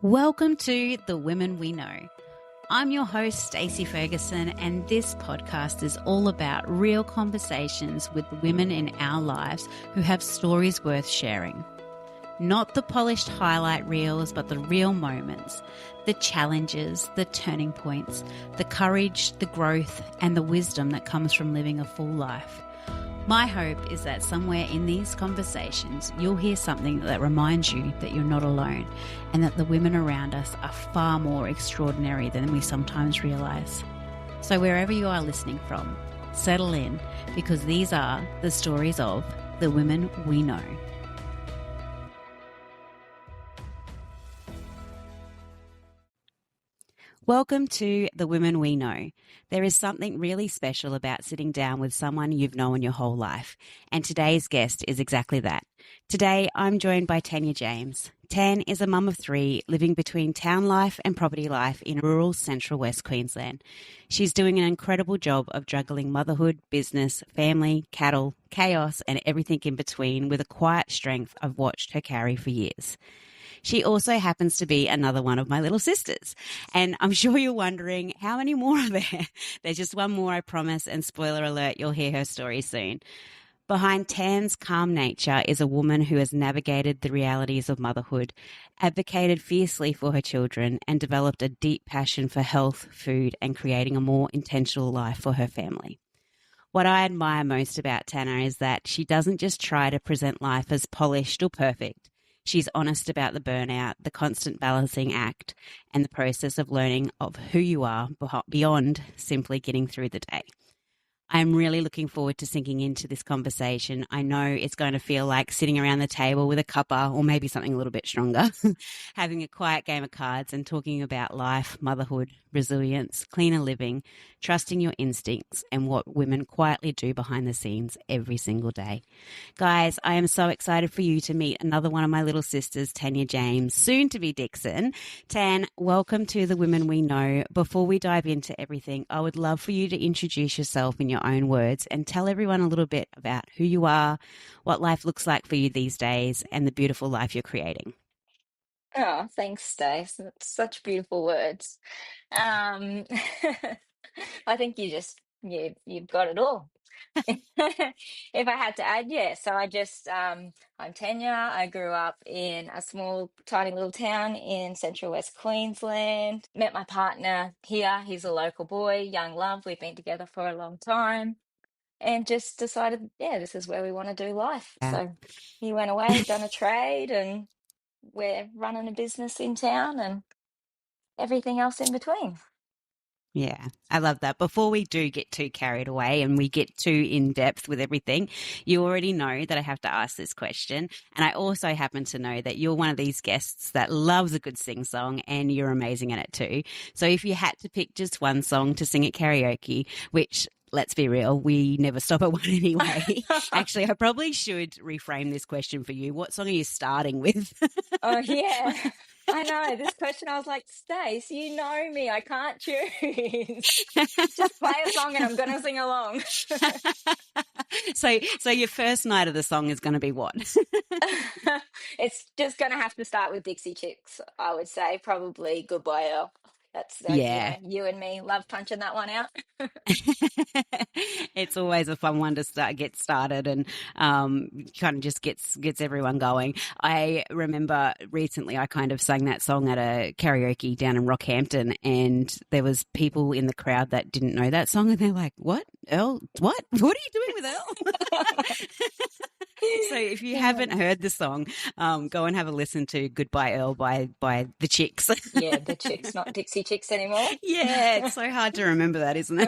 Welcome to The Women We Know. I'm your host, Stacey Ferguson, and this podcast is all about real conversations with women in our lives who have stories worth sharing. Not the polished highlight reels, but the real moments, the challenges, the turning points, the courage, the growth, and the wisdom that comes from living a full life. My hope is that somewhere in these conversations, you'll hear something that reminds you that you're not alone and that the women around us are far more extraordinary than we sometimes realise. So wherever you are listening from, settle in, because these are the stories of the women we know. Welcome to The Women We Know. There is something really special about sitting down with someone you've known your whole life, and today's guest is exactly that. Today, I'm joined by Tanya James. Tan is a mum of 3 living between town life and property life in rural Central West Queensland. She's doing an incredible job of juggling motherhood, business, family, cattle, chaos, and everything in between with a quiet strength I've watched her carry for years. She also happens to be another one of my little sisters. And I'm sure you're wondering, how many more are there? There's just one more, I promise, and spoiler alert, you'll hear her story soon. Behind Tan's calm nature is a woman who has navigated the realities of motherhood, advocated fiercely for her children, and developed a deep passion for health, food, and creating a more intentional life for her family. What I admire most about Tanya is that she doesn't just try to present life as polished or perfect. She's honest about the burnout, the constant balancing act, and the process of learning of who you are beyond simply getting through the day. I'm really looking forward to sinking into this conversation. I know it's going to feel like sitting around the table with a cuppa or maybe something a little bit stronger, having a quiet game of cards and talking about life, motherhood, resilience, cleaner living, trusting your instincts, and what women quietly do behind the scenes every single day. Guys, I am so excited for you to meet another one of my little sisters, Tanya James, soon to be Dixon. Tan, welcome to The Women We Know. Before we dive into everything, I would love for you to introduce yourself in your own words and tell everyone a little bit about who you are, what life looks like for you these days, and the beautiful life you're creating. Oh, thanks, Stace. That's such beautiful words. Um, I think you've got it all. If I had to add, yeah. So I'm Tanya. I grew up in a small, tiny little town in Central West Queensland. Met my partner here. He's a local boy, young love. We've been together for a long time, and just decided, yeah, this is where we want to do life. Yeah. So he went away, done a trade, and we're running a business in town and everything else in between. Yeah, I love that. Before we do get too carried away and we get too in depth with everything, you already know that I have to ask this question. And I also happen to know that you're one of these guests that loves a good sing song and you're amazing at it too. So if you had to pick just one song to sing at karaoke, which let's be real, we never stop at one anyway. Actually, I probably should reframe this question for you. What song are you starting with? Oh, yeah. I know this question. I was like, Stace, you know me. I can't choose. Just play a song and I'm going to sing along. So your first night of the song is going to be what? It's just going to have to start with Dixie Chicks, I would say. Probably Goodbye Earl. That's, Yeah. you and me love punching that one out. It's always a fun one to get started and kind of just gets everyone going. I remember recently I kind of sang that song at a karaoke down in Rockhampton, and there was people in the crowd that didn't know that song, and they're like, "What, Earl? What are you doing with Earl?" So if you haven't heard the song, go and have a listen to "Goodbye Earl" by the Chicks. Yeah, the Chicks, not Dixie Chicks anymore. Yeah, it's so hard to remember that, isn't it?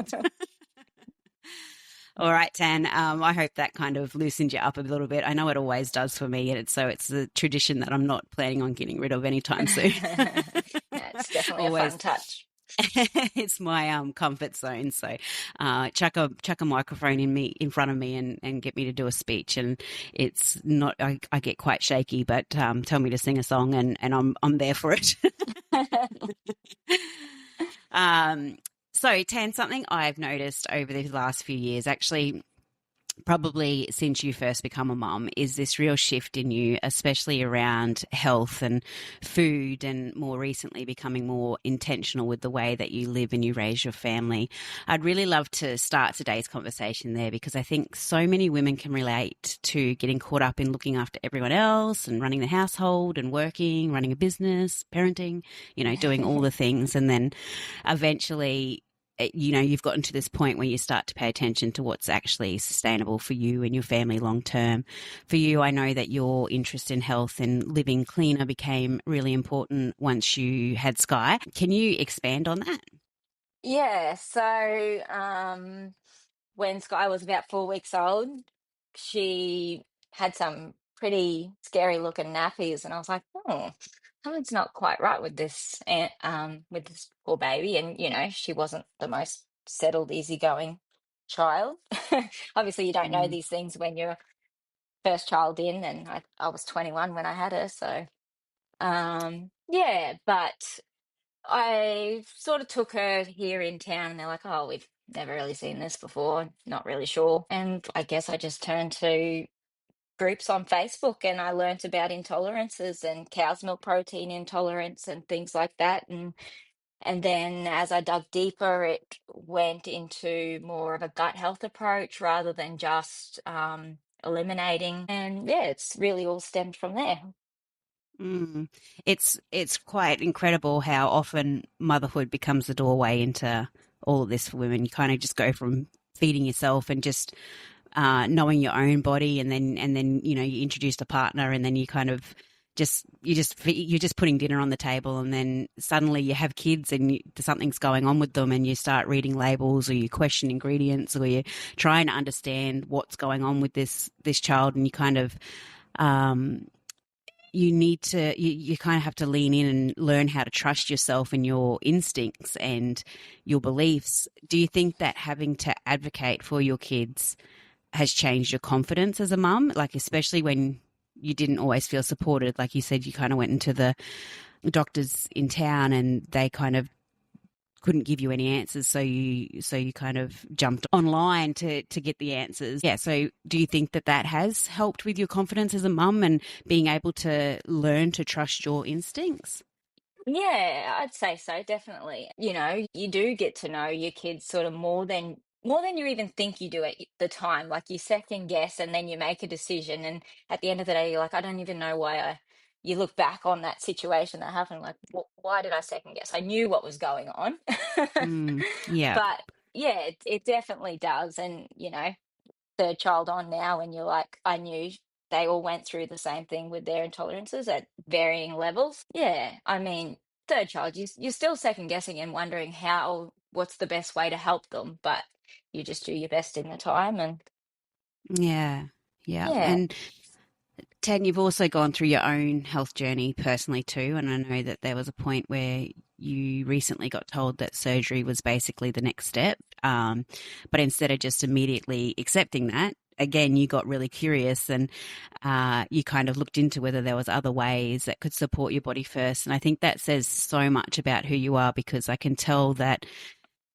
All right, Tan. I hope that kind of loosened you up a little bit. I know it always does for me, and it's a tradition that I'm not planning on getting rid of anytime soon. Yeah, it's definitely Always. a fun touch. It's my comfort zone. So chuck a microphone in front of me and get me to do a speech, and it's not. I get quite shaky, but tell me to sing a song, and I'm there for it. So, Tan, something I've noticed over the last few years, actually, probably since you first become a mum is this real shift in you, especially around health and food, and more recently becoming more intentional with the way that you live and you raise your family. I'd really love to start today's conversation there because I think so many women can relate to getting caught up in looking after everyone else and running the household and working, running a business, parenting, doing all the things. And then eventually you've gotten to this point where you start to pay attention to what's actually sustainable for you and your family long term. For you, I know that your interest in health and living cleaner became really important once you had Sky. Can you expand on that? Yeah, so when Sky was about 4 weeks old, she had some pretty scary looking nappies, and I was like, oh, something's not quite right with this, and with this poor baby. And she wasn't the most settled, easygoing child. Obviously, you don't know Mm. these things when you're first child in, and I was 21 when I had her, so yeah, but I sort of took her here in town, and they're like, oh, we've never really seen this before, not really sure. And I guess I just turned to groups on Facebook, and I learnt about intolerances and cow's milk protein intolerance and things like that. And then as I dug deeper, it went into more of a gut health approach rather than just eliminating. And yeah, it's really all stemmed from there. Mm. It's quite incredible how often motherhood becomes the doorway into all of this for women. You kind of just go from feeding yourself and just knowing your own body, and then you introduce a partner, and then you kind of you're just putting dinner on the table, and then suddenly you have kids and something's going on with them, and you start reading labels, or you question ingredients, or you're trying to understand what's going on with this child, and you kind of um, you kind of have to lean in and learn how to trust yourself and your instincts and your beliefs. Do you think that having to advocate for your kids has changed your confidence as a mum? Like, especially when you didn't always feel supported. Like you said, you kind of went into the doctors in town and they kind of couldn't give you any answers, so you kind of jumped online to get the answers. Yeah, so do you think that has helped with your confidence as a mum and being able to learn to trust your instincts? Yeah, I'd say so, definitely. You do get to know your kids sort of more than you even think you do at the time. Like you second guess and then you make a decision, and at the end of the day, you're like, I don't even know why I. You look back on that situation that happened, like, why did I second guess? I knew what was going on, Yeah. but yeah, it definitely does. And third child on now, and you're like, I knew they all went through the same thing with their intolerances at varying levels. Yeah, I mean, third child, you're still second guessing and wondering what's the best way to help them, but you just do your best in the time. And Yeah. Yeah. yeah, And Tan, you've also gone through your own health journey personally too, and I know that there was a point where you recently got told that surgery was basically the next step. But instead of just immediately accepting that, again, you got really curious, and you kind of looked into whether there was other ways that could support your body first. And I think that says so much about who you are, because I can tell that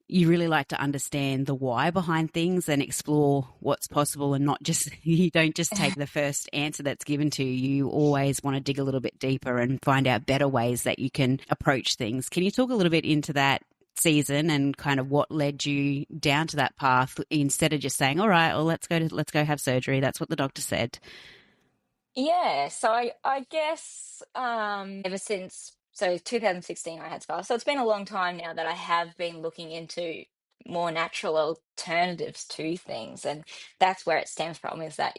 you really like to understand the why behind things and explore what's possible, and not just you don't just take the first answer that's given to you. You always want to dig a little bit deeper and find out better ways that you can approach things. Can you talk a little bit into that season and kind of what led you down to that path, instead of just saying, all right, well, let's go have surgery, that's what the doctor said? yeah. So I guess ever since 2016 I had scars. So it's been a long time now that I have been looking into more natural alternatives to things, and that's where it stems from. Is that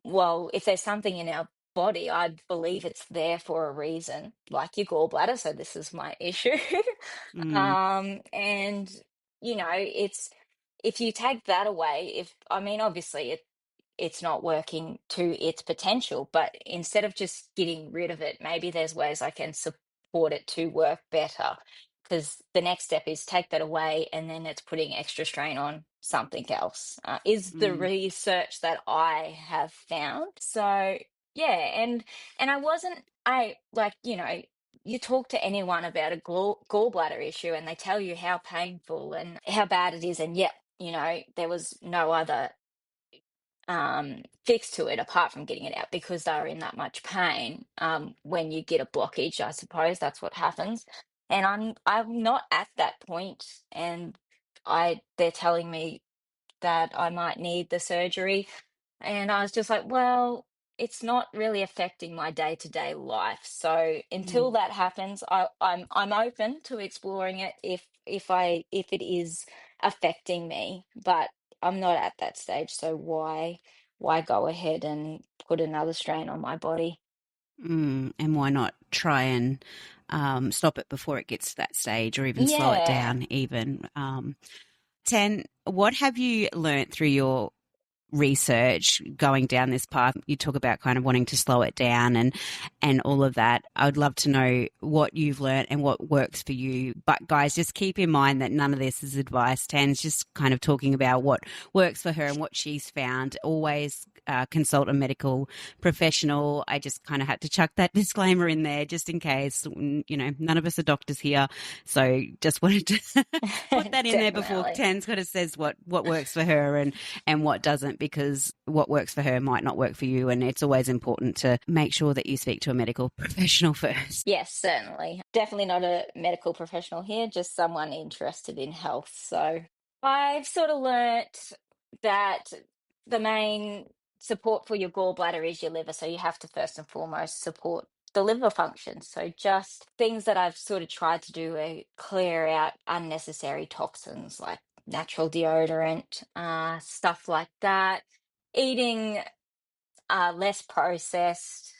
well, if there's something in our body, I believe it's there for a reason, like your gallbladder. So this is my issue. Mm, And it's if you take that away, if I mean, obviously it's not working to its potential, but instead of just getting rid of it, maybe there's ways I can support it to work better. Because the next step is take that away, and then it's putting extra strain on something else, is the mm, research that I have found. So yeah, and I wasn't, I like, you talk to anyone about a gallbladder issue, and they tell you how painful and how bad it is, and yet there was no other fix to it apart from getting it out because they're in that much pain. When you get a blockage, I suppose that's what happens. And I'm not at that point, and I they're telling me that I might need the surgery. And I was just like, well, it's not really affecting my day-to-day life. So until Mm. that happens, I'm open to exploring it if it is affecting me. But I'm not at that stage. So why go ahead and put another strain on my body? And why not try and stop it before it gets to that stage, or even slow it Yeah. down? Even Ten, what have you learnt through your research going down this path? You talk about kind of wanting to slow it down and all of that. I would love to know what you've learned and what works for you. But guys, just keep in mind that none of this is advice. Tan's just kind of talking about what works for her and what she's found. Always consult a medical professional. I just kind of had to chuck that disclaimer in there just in case. None of us are doctors here, so just wanted to put that in there before Definitely. Tan's kind of says what works for her and what doesn't, because what works for her might not work for you. And it's always important to make sure that you speak to a medical professional first. Yes, certainly. Definitely not a medical professional here, just someone interested in health. So I've sort of learnt that the main support for your gallbladder is your liver. So you have to first and foremost support the liver function. So just things that I've sort of tried to do are clear out unnecessary toxins like natural deodorant, stuff like that. Eating less processed,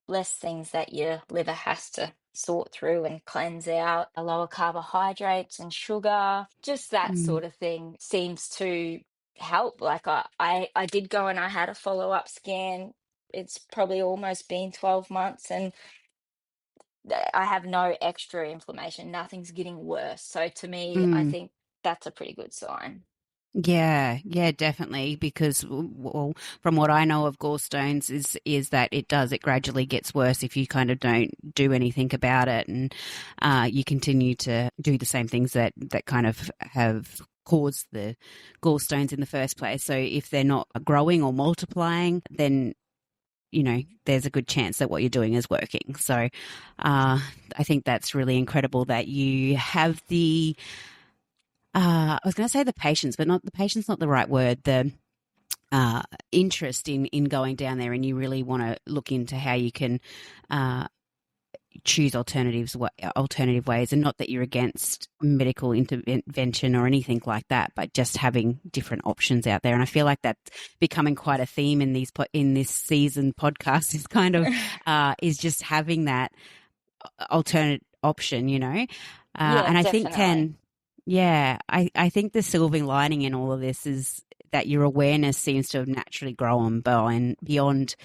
less things that your liver has to sort through and cleanse out, a lower carbohydrates and sugar, just that Mm, sort of thing seems to help. Like I did go and I had a follow-up scan. It's probably almost been 12 months and I have no extra inflammation. Nothing's getting worse. So to me, I mm. think that's a pretty good sign. Yeah, yeah, definitely. Because well, from what I know of gallstones, is that it gradually gets worse if you kind of don't do anything about it, and you continue to do the same things that kind of have caused the gallstones in the first place. So if they're not growing or multiplying, then there's a good chance that what you're doing is working. So I think that's really incredible that you have I was going to say the patience, but not the patience, not the right word. The interest in going down there, and you really want to look into how you can uh, choose alternative ways, and not that you're against medical intervention or anything like that, but just having different options out there. And I feel like that's becoming quite a theme in in this season podcast is kind of is just having that alternate option, Yeah, and I think definitely. 10, yeah, I think the silver lining in all of this is that your awareness seems to have naturally grown beyond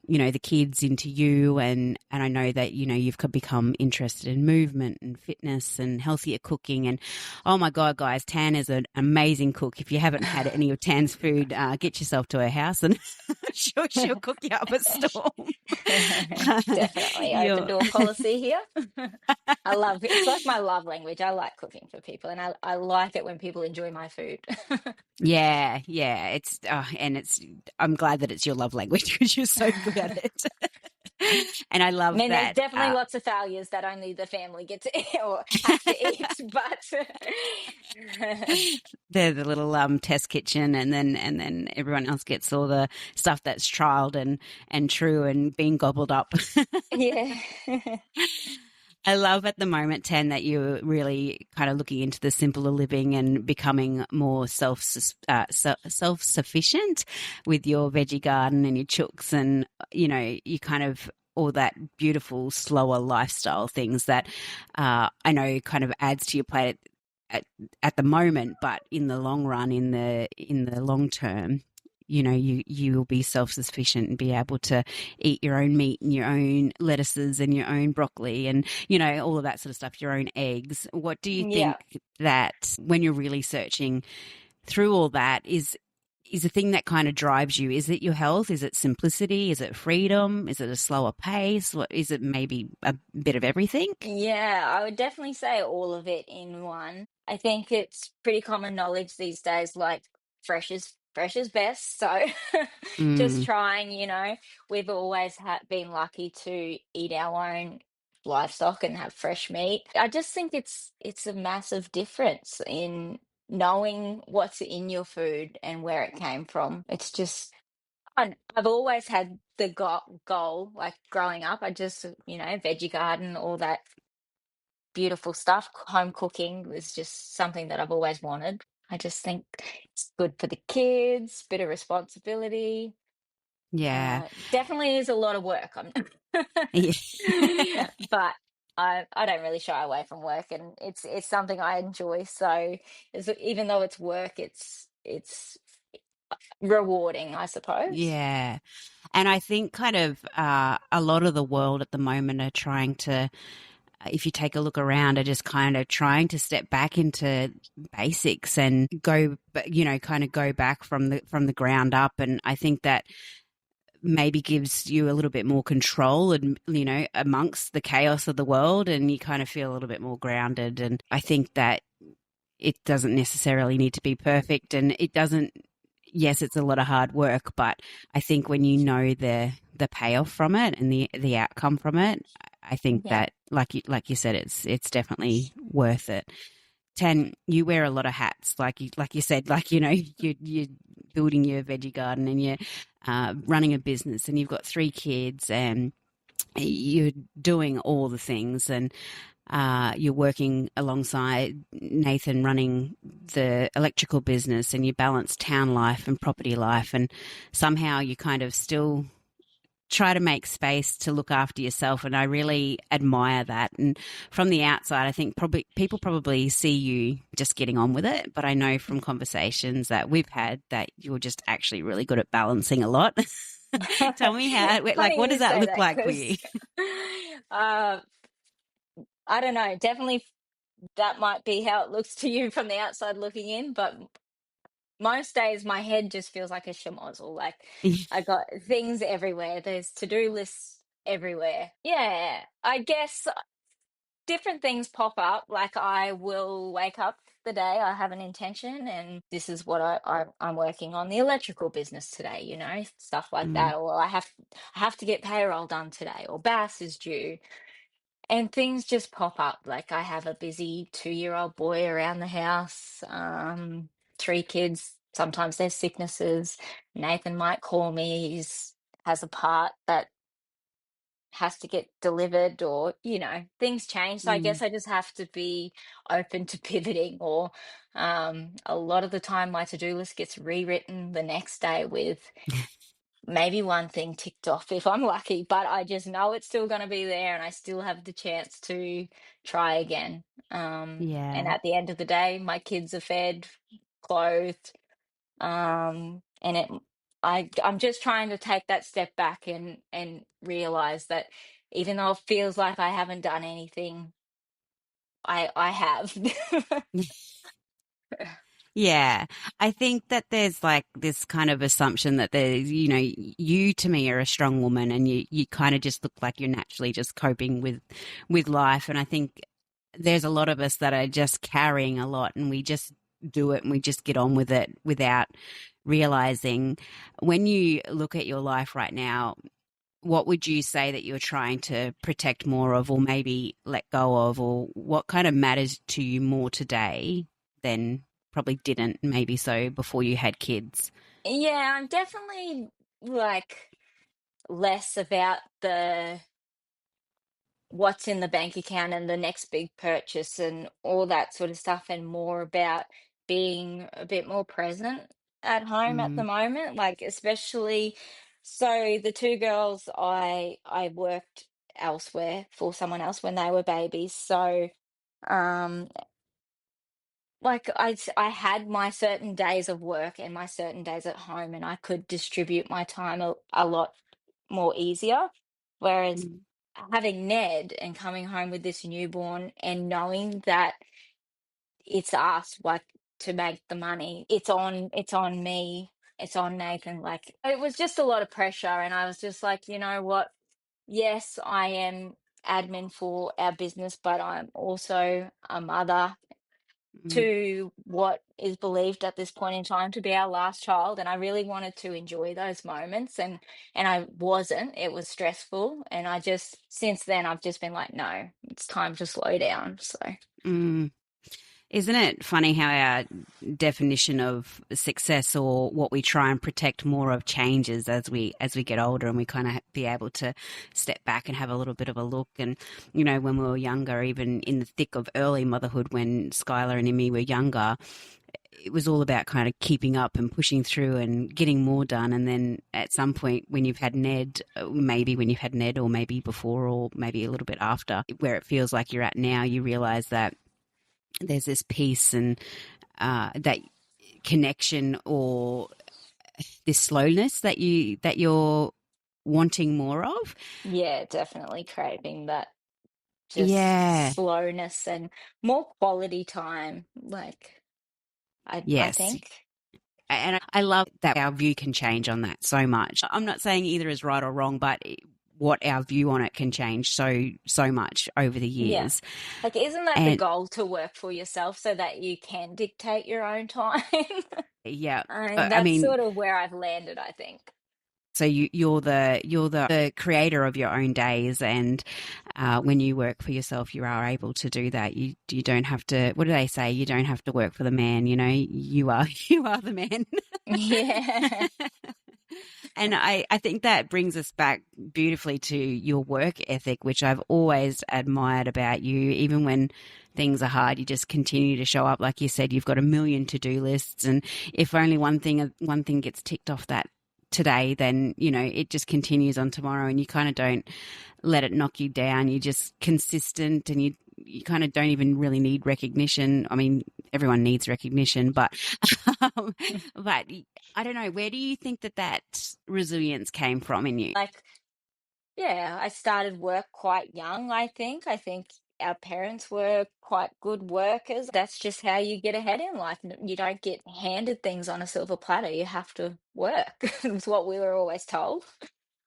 the kids into you, and I know that you've become interested in movement and fitness and healthier cooking. And oh my god, guys, Tan is an amazing cook. If you haven't had any of Tan's food, get yourself to her house and she'll cook you up a storm. Definitely open You're door policy here. I love it. It's like my love language. I like cooking for people and I like it when people enjoy my food. Yeah, yeah. I'm glad that it's your love language because you're so good at it. And I I love mean, there's that. definitely lots of failures that only the family get to eat or have to eat, but they're the little test kitchen, and then everyone else gets all the stuff that's trialed and true and being gobbled up. yeah. I love at the moment, Tan, that you're really kind of looking into the simpler living and becoming more self sufficient with your veggie garden and your chooks, and you kind of all that beautiful slower lifestyle things that I know kind of adds to your plate at the moment, but in the long run, in the long term, you will be self-sufficient and be able to eat your own meat and your own lettuces and your own broccoli and all of that sort of stuff, your own eggs. What do you Yeah. think that when you're really searching through all that is the thing that kind of drives you? Is it your health? Is it simplicity? Is it freedom? Is it a slower pace? What is it? Maybe a bit of everything? Yeah, I would definitely say all of it in one. I think it's pretty common knowledge these days, like fresh is fresh is best. So just Mm. trying, we've always been lucky to eat our own livestock and have fresh meat. I just think it's a massive difference in knowing what's in your food and where it came from. It's just, I've always had the goal, like growing up, I just, veggie garden, all that beautiful stuff. Home cooking was just something that I've always wanted. I just think it's good for the kids, bit of responsibility. Yeah. Definitely is a lot of work. Yeah. But I don't really shy away from work, and it's something I enjoy. So even though it's work, it's rewarding, I suppose. Yeah. And I think kind of a lot of the world at the moment are trying to, if you take a look around, are just kind of trying to step back into basics and go, kind of go back from the ground up. And I think that maybe gives you a little bit more control and, amongst the chaos of the world, and you kind of feel a little bit more grounded. And I think that it doesn't necessarily need to be perfect, and it doesn't, yes, it's a lot of hard work, but I think when you know the payoff from it and the outcome from it, I think Yeah. that like you said, it's definitely worth it. Tan, you wear a lot of hats, like you said, you're building your veggie garden, and you're running a business, and you've got 3 kids, and you're doing all the things, and you're working alongside Nathan running the electrical business, and you balance town life and property life, and somehow you kind of still try to make space to look after yourself. And I really admire that. And from the outside, I think probably people probably see you just getting on with it, but I know from conversations that we've had that you're just actually really good at balancing a lot. Tell me how, like, Funny what does you that say look that, like for because you? uh, I don't know. Definitely, that might be how it looks to you from the outside looking in, but most days my head just feels like a schmozzle. Like I got things everywhere. There's to-do lists everywhere. Yeah, I guess different things pop up. Like I will wake up the day, I have an intention, and this is what I'm working on the electrical business today. Stuff like Mm, that. Or I have to get payroll done today, or Bass is due. And things just pop up. Like I have a busy 2-year-old boy around the house, 3 kids. Sometimes there's sicknesses. Nathan might call me. He's has a part that has to get delivered, or things change. So I mm. guess I just have to be open to pivoting. Or a lot of the time my to-do list gets rewritten the next day with maybe one thing ticked off if I'm lucky, but I just know it's still going to be there, and I still have the chance to try again. And Yeah. at the end of the day, my kids are fed, clothed, and I'm just trying to take that step back and realize that even though it feels like I haven't done anything, I have. Yeah, I think that there's like this kind of assumption that there's, you to me are a strong woman, and you kind of just look like you're naturally just coping with life. And I think there's a lot of us that are just carrying a lot, and we just do it, and we just get on with it without realizing. When you look at your life right now, what would you say that you're trying to protect more of, or maybe let go of, or what kind of matters to you more today than probably didn't maybe so before you had kids? Yeah, I'm definitely like less about the what's in the bank account and the next big purchase and all that sort of stuff, and more about being a bit more present at home at the Mm, moment. Like especially, so the 2 girls, I worked elsewhere for someone else when they were babies. So um like I had my certain days of work and my certain days at home, and I could distribute my time a lot more easier. Whereas mm, having Ned and coming home with this newborn and knowing that it's us, like, to make the money, it's on me, it's on Nathan. Like it was just a lot of pressure, and I was just like, you know what? Yes, I am admin for our business, but I'm also a mother, Mm, to what is believed at this point in time to be our last child, and I really wanted to enjoy those moments, and I wasn't. It was stressful, and I just since then I've just been like, no, it's time to slow down. So mm. Isn't it funny how our definition of success or what we try and protect more of changes as we get older, and we kind of be able to step back and have a little bit of a look. And you know, when we were younger, even in the thick of early motherhood, when Skylar and Emmy were younger, it was all about kind of keeping up and pushing through and getting more done. And then at some point, when you've had Ned, maybe when you've had Ned, or maybe before, or maybe a little bit after, where it feels like you're at now, you realize that there's this peace and that connection, or this slowness that you're wanting more of. yeah, definitely craving that just Yeah. slowness and more quality time. Like I Yes. think. And I love that our view can change on that so much. I'm not saying either is right or wrong, but what our view on it can change so much over the Yeah. years. Like, isn't that the And goal, to work for yourself so that you can dictate your own time? yeah, I mean, I that's mean, sort of where I've landed, I think. so you're the creator of your own days, and when you work for yourself, you are able to do that. You don't have to. What do they say? You don't have to work for the man. You know, you are you are the man. Yeah. And I think that brings us back beautifully to your work ethic, which I've always admired about you. Even when things are hard, you just continue to show up. Like you said, you've got a million to-do lists, and if only one thing gets ticked off that today, then you know it just continues on tomorrow, and you kind of don't let it knock you down. You're just consistent, and you kind of don't even really need recognition. I mean, everyone needs recognition, um, but I don't know. Where do you think that resilience came from in you? Like, yeah, I started work quite young, I think. I think our parents were quite good workers. That's just how you get ahead in life. You don't get handed things on a silver platter. You have to work. It's what we were always told.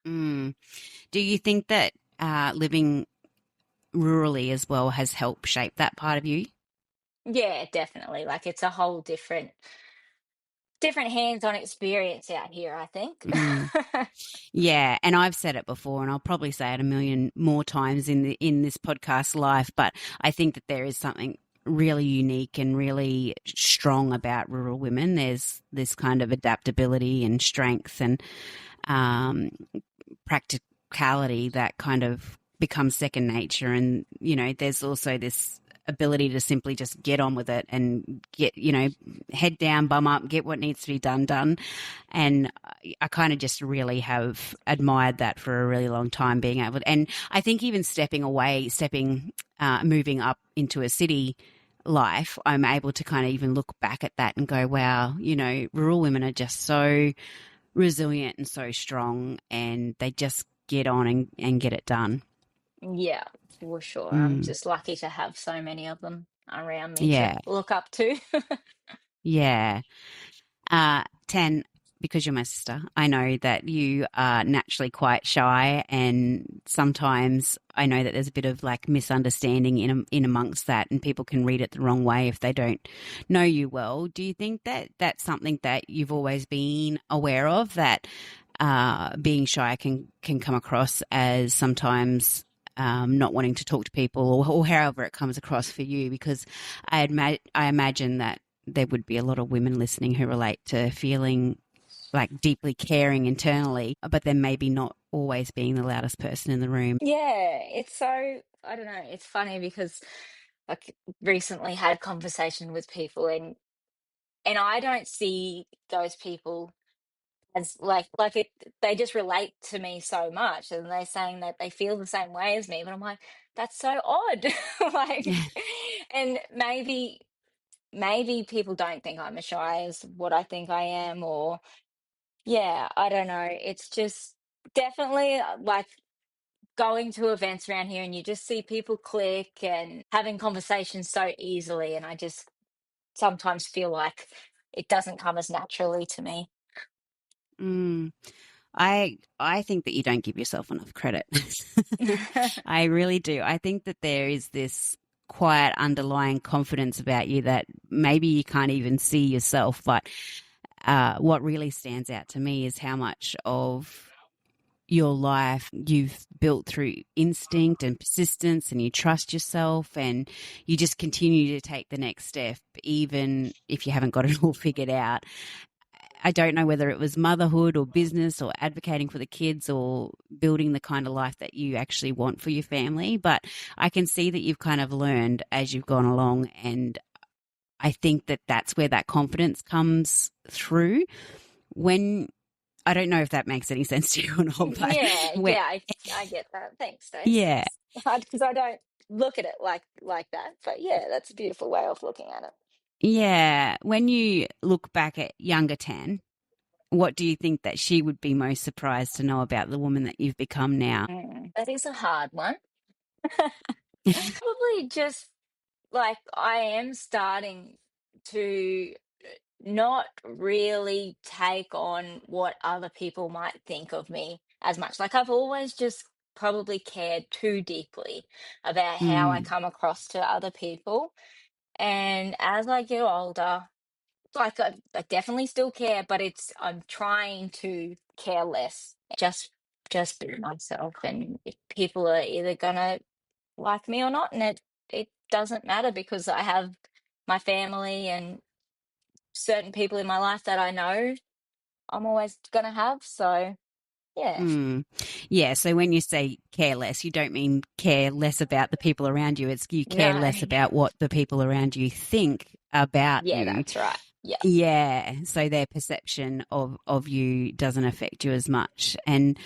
Mm. Do you think that living rurally as well has helped shape that part of you? Yeah, definitely. Like, it's a whole different hands-on experience out here, I think. Mm. Yeah, and I've said it before, and I'll probably say it a million more times in this podcast life. But I think that there is something really unique and really strong about rural women. There's this kind of adaptability and strength and um, practicality that kind of becomes second nature. And you know, there's also this ability to simply just get on with it and get, you know, head down, bum up, get what needs to be done. And I kind of just really have admired that for a really long time, being able to, and I think even moving up into a city life, I'm able to kind of even look back at that and go, wow, you know, rural women are just so resilient and so strong, and they just get on and get it done. Yeah, for sure. I'm Mm, just lucky to have so many of them around me to yeah, look up to. yeah. Tan, because you're my sister, I know that you are naturally quite shy, and sometimes I know that there's a bit of like misunderstanding in amongst that, and people can read it the wrong way if they don't know you well. Do you think that that's something that you've always been aware of, that being shy can come across as sometimes not wanting to talk to people, or however it comes across for you? Because I imagine that there would be a lot of women listening who relate to feeling like deeply caring internally, but then maybe not always being the loudest person in the room. Yeah, it's so, I don't know, it's funny because like recently had a conversation with people, and I don't see those people as like it, they just relate to me so much, and they're saying that they feel the same way as me, but I'm like, that's so odd. Like, and maybe people don't think I'm as shy as what I think I am, or yeah, I don't know. It's just definitely like going to events around here and you just see people click and having conversations so easily, and I just sometimes feel like it doesn't come as naturally to me. Mm. I think that you don't give yourself enough credit. I really do. I think that there is this quiet underlying confidence about you that maybe you can't even see yourself. But what really stands out to me is how much of your life you've built through instinct and persistence, and you trust yourself and you just continue to take the next step even if you haven't got it all figured out. I don't know whether it was motherhood or business or advocating for the kids or building the kind of life that you actually want for your family, but I can see that you've kind of learned as you've gone along, and I think that that's where that confidence comes through. When I don't know if that makes any sense to you or not, but Yeah, when, yeah, I get that. Thanks, Stace. yeah, It's hard because I don't look at it like that. But yeah, that's a beautiful way of looking at it. yeah. When you look back at younger Tan, what do you think that she would be most surprised to know about the woman that you've become now? That is a hard one. Probably just like I am starting to not really take on what other people might think of me as much. Like I've always just probably cared too deeply about how I Mm, come across to other people. And as I get older, like I definitely still care, but it's I'm trying to care less. Just be myself. And if people are either gonna like me or not, and it doesn't matter because I have my family and certain people in my life that I know I'm always gonna have. So yeah, mm. Yeah, so when you say care less, you don't mean care less about the people around you. It's you care no, less about what the people around you think about yeah, you. that's right. Yeah, Yeah, so their perception of you doesn't affect you as much. And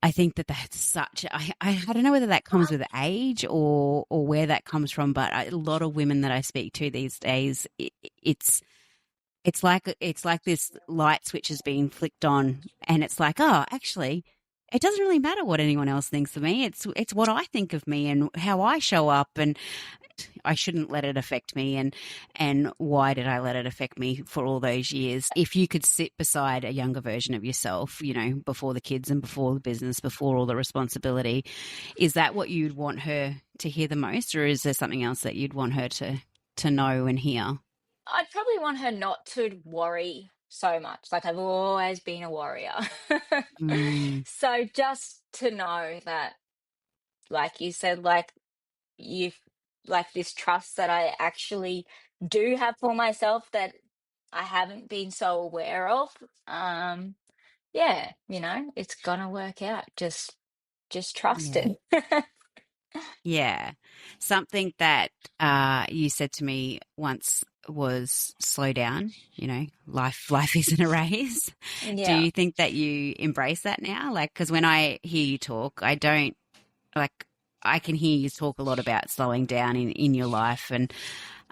I think that that's such I don't know whether that comes with age or where that comes from, but a lot of women that I speak to these days, it's it's like this light switch has been flicked on, and it's like, oh, actually, it doesn't really matter what anyone else thinks of me. It's what I think of me and how I show up, and I shouldn't let it affect me. And why did I let it affect me for all those years? If you could sit beside a younger version of yourself, you know, before the kids and before the business, before all the responsibility, is that what you'd want her to hear the most, or is there something else that you'd want her to know and hear? I'd probably want her not to worry so much. Like I've always been a worrier. Mm, So just to know that, like you said, like you've like this trust that I actually do have for myself that I haven't been so aware of. Um, yeah, it's gonna work out. Just trust yeah. it. Yeah. Something that you said to me once was slow down, you know, life isn't a race. Do Yeah. you think that you embrace that now? Like, because when I hear you talk, I don't like, I can hear you talk a lot about slowing down in your life. And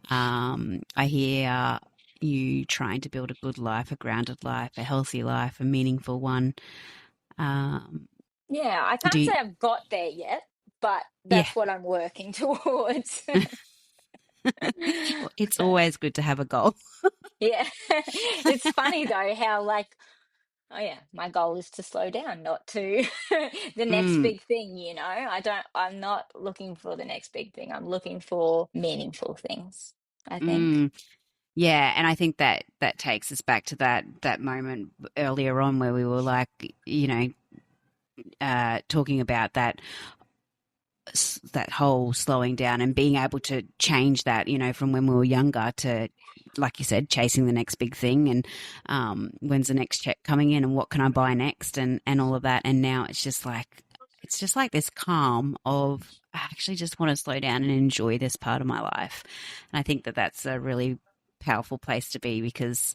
I hear you trying to build a good life, a grounded life, a healthy life, a meaningful one. Um, Yeah, I do can't say you, I've got there yet, but yeah. that's what I'm working towards. It's always good to have a goal. Yeah. It's funny though how like, oh yeah, my goal is to slow down, not to the next Mm, big thing, I'm not looking for the next big thing. I'm looking for meaningful things, I think. mm. Yeah, and I think that that takes us back to that moment earlier on where we were like, you know, talking about that whole slowing down and being able to change that, you know, from when we were younger to, like you said, chasing the next big thing and when's the next check coming in and what can I buy next and all of that. And now it's just like this calm of I actually just want to slow down and enjoy this part of my life. And I think that that's a really powerful place to be because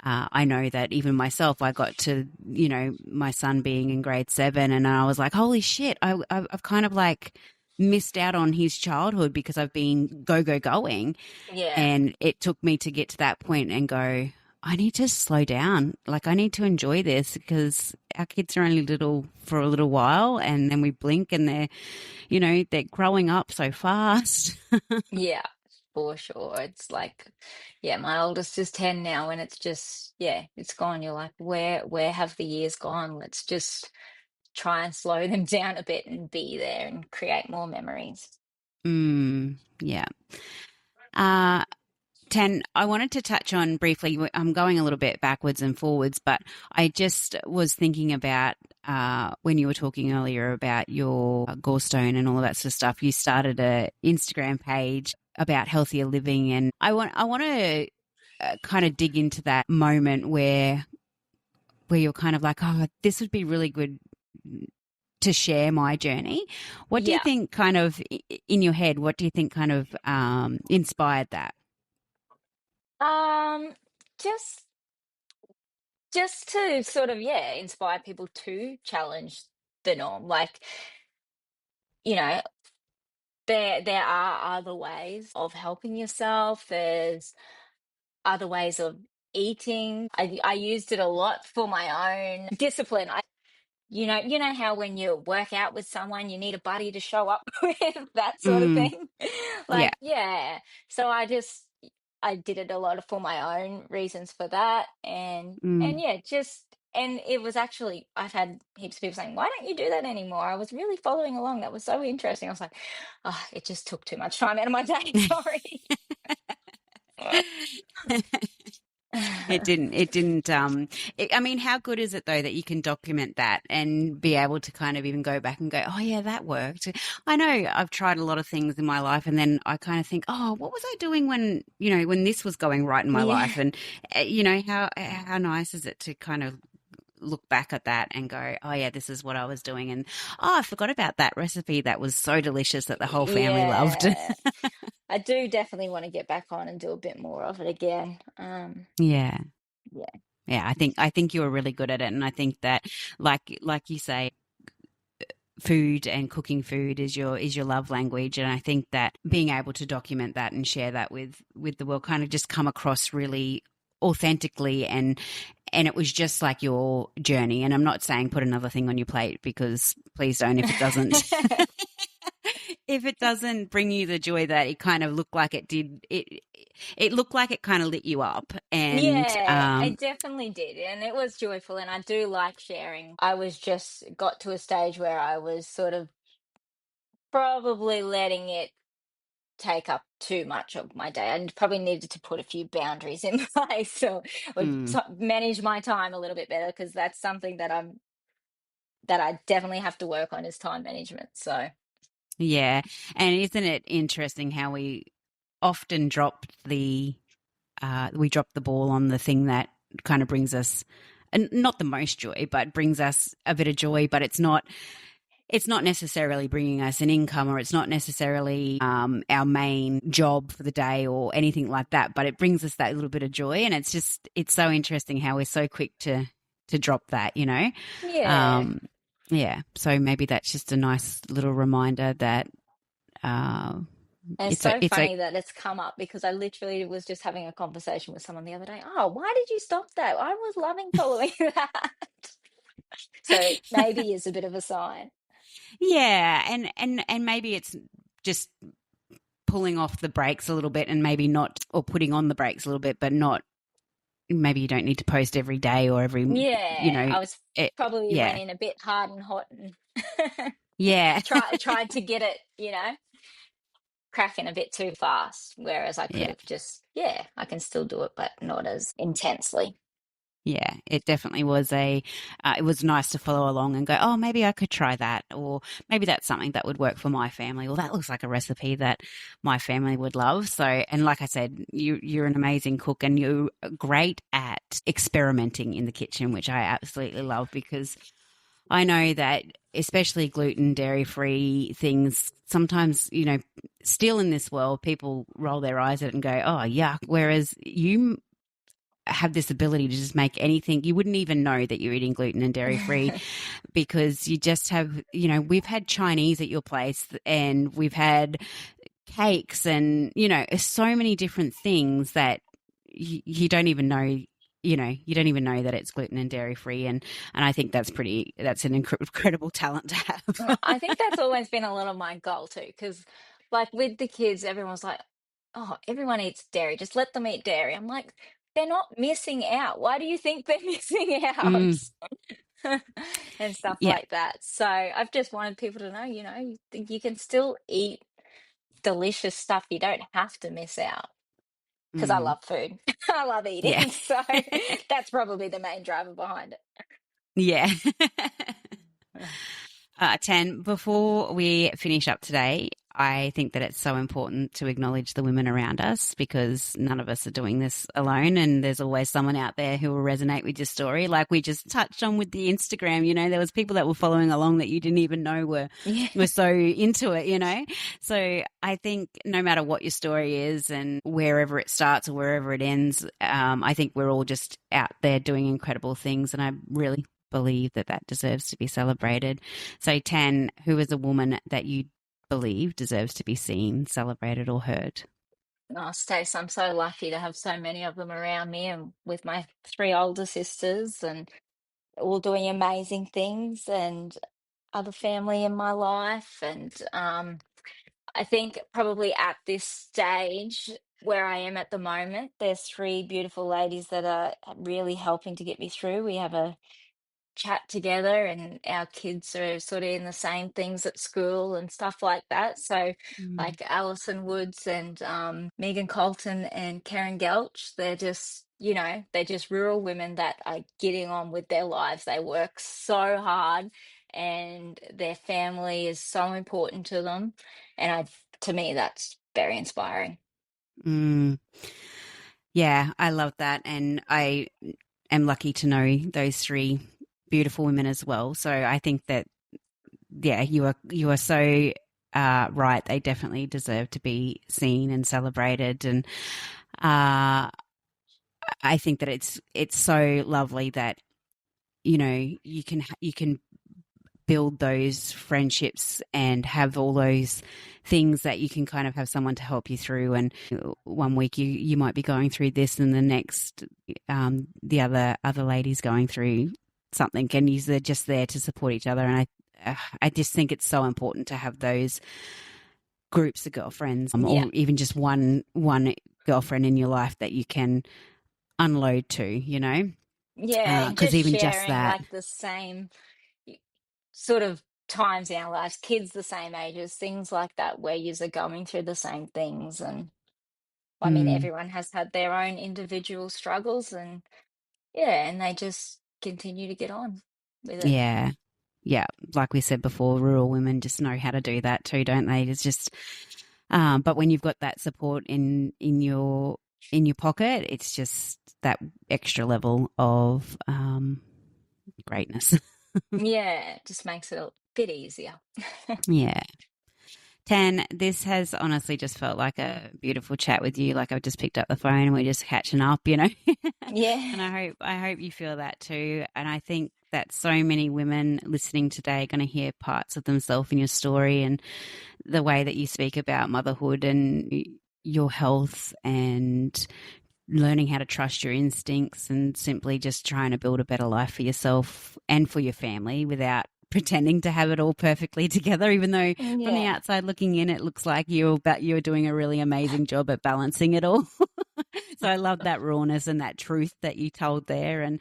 I know that even myself, I got to, you know, my son being in grade 7 and I was like, holy shit, I've kind of like missed out on his childhood because I've been going. Yeah. And it took me to get to that point and go, I need to slow down. Like, I need to enjoy this because our kids are only little for a little while and then we blink and they're, you know, they're growing up so fast. Yeah, for sure. It's like, yeah, my oldest is 10 now and it's just, yeah, it's gone. You're like, where have the years gone? Let's just try and slow them down a bit and be there and create more memories. Yeah. Uh, Tan, I wanted to touch on briefly, I'm going a little bit backwards and forwards, but I just was thinking about when you were talking earlier about your gallstone and all of that sort of stuff. You started a Instagram page about healthier living, and I want to kind of dig into that moment where you're kind of like, oh, this would be really good to share my journey. What do you Yeah. think kind of in your head, what do you think kind of inspired that? Um, just just to sort of, yeah, inspire people to challenge the norm. Like, you know, there are other ways of helping yourself. There's other ways of eating. I used it a lot for my own discipline. You know how when you work out with someone, you need a buddy to show up with, that sort of Mm, thing. yeah. Like, yeah. So I did it a lot for my own reasons for that, and Mm. yeah, just and it was actually I've had heaps of people saying, "Why don't you do that anymore?" I was really following along. That was so interesting. I was like, "Oh, it just took too much time out of my day. Sorry." I mean, how good is it though that you can document that and be able to kind of even go back and go, oh yeah, that worked. I know I've tried a lot of things in my life and then I kind of think, oh, what was I doing when, when this was going right in my Yeah. life? And how nice is it to kind of look back at that and go, oh yeah, this is what I was doing. And oh, I forgot about that recipe that was so delicious that the whole family loved. Yeah. I do definitely want to get back on and do a bit more of it again. Yeah. Yeah. Yeah, I think you were really good at it, and I think that, like you say, food and cooking food is your love language, and I think that being able to document that and share that with the world kind of just come across really authentically, and it was just like your journey. And I'm not saying put another thing on your plate, because please don't, if it doesn't. If it doesn't bring you the joy that it kind of looked like it did, it looked like it kind of lit you up. And Yeah, I definitely did. And it was joyful. And I do like sharing. I was just got to a stage where I was sort of probably letting it take up too much of my day. I probably needed to put a few boundaries in place, so or mm, manage my time a little bit better, because that's something that I definitely have to work on, is time management. So, yeah. And isn't it interesting how often we drop the ball on the thing that kind of brings us, and not the most joy, but brings us a bit of joy, but it's not necessarily bringing us an income, or it's not necessarily our main job for the day or anything like that, but it brings us that little bit of joy. And it's so interesting how we're so quick to drop that. yeah. Um, yeah. So maybe that's just a nice little reminder that uh, And it's so funny that it's come up, because I literally was just having a conversation with someone the other day. Oh, why did you stop that? I was loving following that. So maybe it's a bit of a sign. yeah. And maybe it's just pulling off the brakes a little bit, and maybe not, or putting on the brakes a little bit, but not, maybe you don't need to post every day or every, Yeah, I was probably went yeah, in a bit hard and hot and yeah, tried to get it, cracking a bit too fast. Whereas I could yeah, have just, yeah, I can still do it, but not as intensely. yeah. It definitely was it was nice to follow along and go, oh, maybe I could try that, or maybe that's something that would work for my family, or that looks like a recipe that my family would love. So, and like I said, you're an amazing cook, and you're great at experimenting in the kitchen, which I absolutely love, because I know that especially gluten, dairy free things, sometimes, still in this world, people roll their eyes at it and go, oh, yuck. Whereas you have this ability to just make anything, you wouldn't even know that you're eating gluten and dairy free, because you just have, we've had Chinese at your place, and we've had cakes, and, so many different things that you don't even know. You don't even know that it's gluten and dairy free, and I think that's an incredible talent to have. I think that's always been a lot of my goal too, because like with the kids, everyone's like, oh, everyone eats dairy, just let them eat dairy. I'm like, they're not missing out. Why do you think they're missing out? Mm, And stuff yeah, like that. So I've just wanted people to know, you can still eat delicious stuff you don't have to miss out. Because I Mm, love food. I love yeah. eating. So that's probably the main driver behind Yeah. it. 10, before we finish up today, I think that it's so important to acknowledge the women around us because none of us are doing this alone. And there's always someone out there who will resonate with your story. Like we just touched on with the Instagram, there was people that were following along that you didn't even know were Yeah. so into it. So I think no matter what your story is and wherever it starts or wherever it ends, I think we're all just out there doing incredible things. And I really believe that deserves to be celebrated. So, Tan, who is a woman that you believe deserves to be seen, celebrated, or heard? Oh, Stace, I'm so lucky to have so many of them around me and with my three older sisters and all doing amazing things and other family in my life. And I think probably at this stage where I am at the moment, there's three beautiful ladies that are really helping to get me through. We have a chat together and our kids are sort of in the same things at school and stuff like that. So Mm. like Alison Woods and Megan Colton and Karen Gelch, they're just rural women that are getting on with their lives. They work so hard and their family is so important to them. And to me, that's very inspiring. Mm. Yeah, I love that. And I am lucky to know those three beautiful women as well. So I think that, yeah, you are so right. They definitely deserve to be seen and celebrated. And I think that it's so lovely that you can build those friendships and have all those things that you can kind of have someone to help you through. And one week you might be going through this, and the next the other ladies going through something, and you're just there to support each other. And I just think it's so important to have those groups of girlfriends, Yeah. or even just one girlfriend in your life that you can unload to, Yeah. And because just even just sharing that. like the same sort of times in our lives, kids the same ages, things like that, where yous are going through the same things. And I mean, Mm. everyone has had their own individual struggles, and yeah, and they just continue to get on with it. Yeah. Yeah. Like we said before, rural women just know how to do that too, don't they? It's just, but when you've got that support in your pocket, it's just that extra level of greatness. Yeah, it just makes it a bit easier. Yeah. Tan, this has honestly just felt like a beautiful chat with you. Like I've just picked up the phone and we're just catching up. Yeah. And I hope you feel that too. And I think that so many women listening today are going to hear parts of themselves in your story and the way that you speak about motherhood and your health and learning how to trust your instincts and simply just trying to build a better life for yourself and for your family without pretending to have it all perfectly together, even though from the Yeah. outside looking in, it looks like you're doing a really amazing job at balancing it all. So I love that rawness and that truth that you told there. And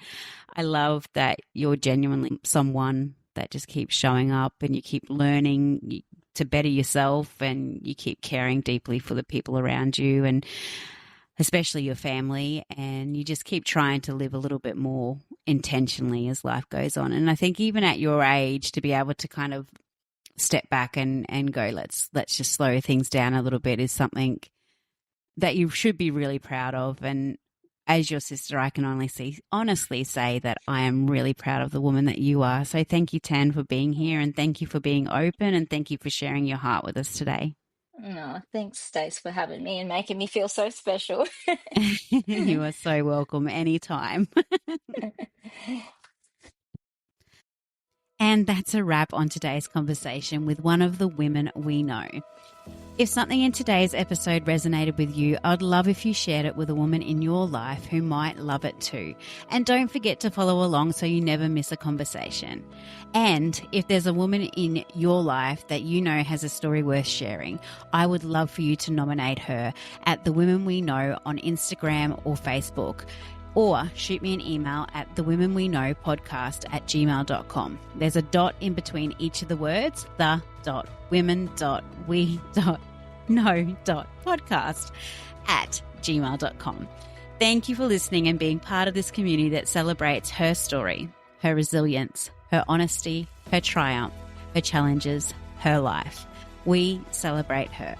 I love that you're genuinely someone that just keeps showing up and you keep learning to better yourself and you keep caring deeply for the people around you and especially your family, and you just keep trying to live a little bit more intentionally as life goes on. And I think even at your age, to be able to kind of step back and go, let's just slow things down a little bit is something that you should be really proud of. And as your sister, I can honestly say that I am really proud of the woman that you are. So thank you, Tan, for being here, and thank you for being open, and thank you for sharing your heart with us today. No, thanks, Stace, for having me and making me feel so special. You are so welcome anytime. And that's a wrap on today's conversation with one of the women we know. If something in today's episode resonated with you, I'd love if you shared it with a woman in your life who might love it too. And don't forget to follow along so you never miss a conversation. And if there's a woman in your life that you know has a story worth sharing, I would love for you to nominate her at The Women We Know on Instagram or Facebook. Or shoot me an email at thewomenweknowpodcast@gmail.com. There's a dot in between each of the words, the.women.we. no.podcast@gmail.com. Thank you for listening and being part of this community that celebrates her story, her resilience, her honesty, her triumph, her challenges, her life. We celebrate her.